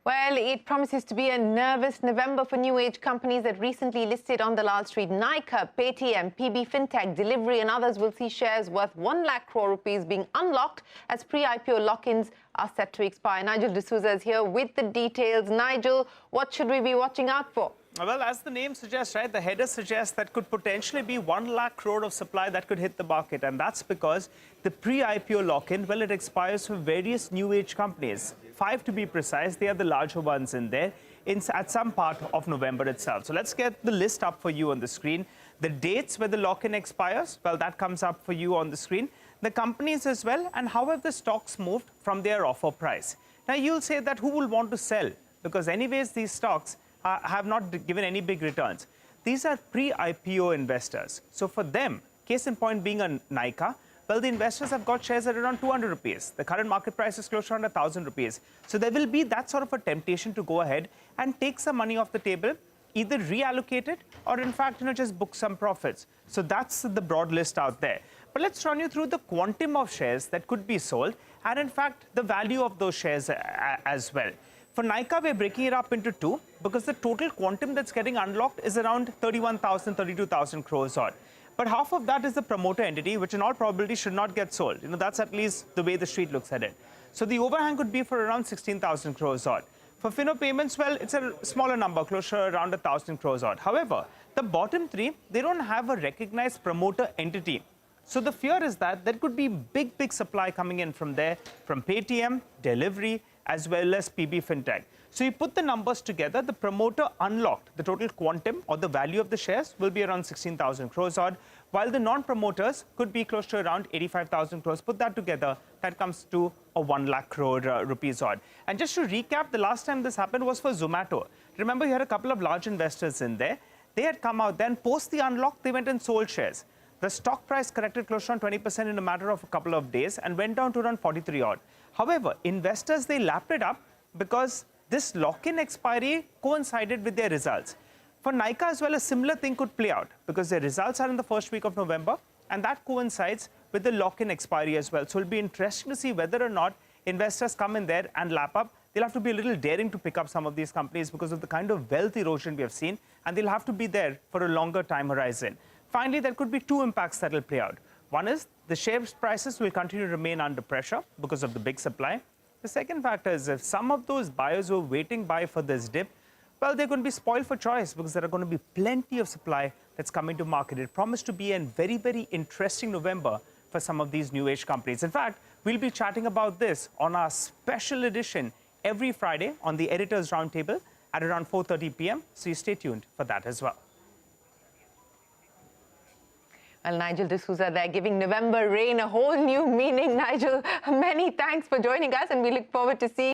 Well, it promises to be a nervous November for new age companies that recently listed on the Lal Street. Nykaa, Paytm, PB Fintech, Delivery and others will see shares worth 1 lakh crore rupees being unlocked as pre-IPO lock-ins are set to expire. Nigel D'Souza is here with the details. Nigel, what should we be watching out for? Well, as the name suggests, right, the header suggests that could potentially be 1 lakh crore of supply that could hit the market. And that's because the pre-IPO lock-in, well, it expires for various new age companies. 5 to be precise, they are the larger ones in there at some part of November itself. So let's get the list up for you on the screen. The dates where the lock-in expires, well, that comes up for you on the screen. The companies as well, and how have the stocks moved from their offer price. Now, you'll say that who will want to sell? Because anyways, these stocks have not given any big returns. These are pre-IPO investors. So for them, case in point being a Nykaa, well, the investors have got shares at around 200 rupees. The current market price is close to around 1,000 rupees. So there will be that sort of a temptation to go ahead and take some money off the table, either reallocate it or in fact, just book some profits. So that's the broad list out there. But let's run you through the quantum of shares that could be sold and in fact, the value of those shares as well. For Nykaa, we're breaking it up into two because the total quantum that's getting unlocked is around 31,000, 32,000 crores odd. But half of that is the promoter entity, which in all probability should not get sold. That's at least the way the street looks at it. So the overhang could be for around 16,000 crores odd. For Fino Payments, well, it's a smaller number, closer around 1,000 crores odd. However, the bottom three, they don't have a recognized promoter entity. So the fear is that there could be big supply coming in from there, from Paytm, Delivery, as well as PB Fintech. So you put the numbers together, the promoter unlocked, the total quantum or the value of the shares will be around 16,000 crores odd, while the non-promoters could be close to around 85,000 crores. Put that together, that comes to a 1 lakh crore rupees odd. And just to recap, the last time this happened was for Zomato. Remember, you had a couple of large investors in there. They had come out, then post the unlock, they went and sold shares. The stock price corrected close to around 20% in a matter of a couple of days and went down to around 43 odd. However, investors, they lapped it up because this lock-in expiry coincided with their results. For Nykaa as well, a similar thing could play out because their results are in the first week of November and that coincides with the lock-in expiry as well. So it'll be interesting to see whether or not investors come in there and lap up. They'll have to be a little daring to pick up some of these companies because of the kind of wealth erosion we have seen, and they'll have to be there for a longer time horizon. Finally, there could be two impacts that will play out. One is the share prices will continue to remain under pressure because of the big supply. The second factor is if some of those buyers who are waiting by for this dip, well, they're going to be spoiled for choice because there are going to be plenty of supply that's coming to market. It promised to be a very interesting November for some of these new age companies. In fact, we'll be chatting about this on our special edition every Friday on the Editors Roundtable at around 4:30 p.m. So you stay tuned for that as well. Well, Nigel D'Souza there giving November rain a whole new meaning. Nigel, many thanks for joining us and we look forward to seeing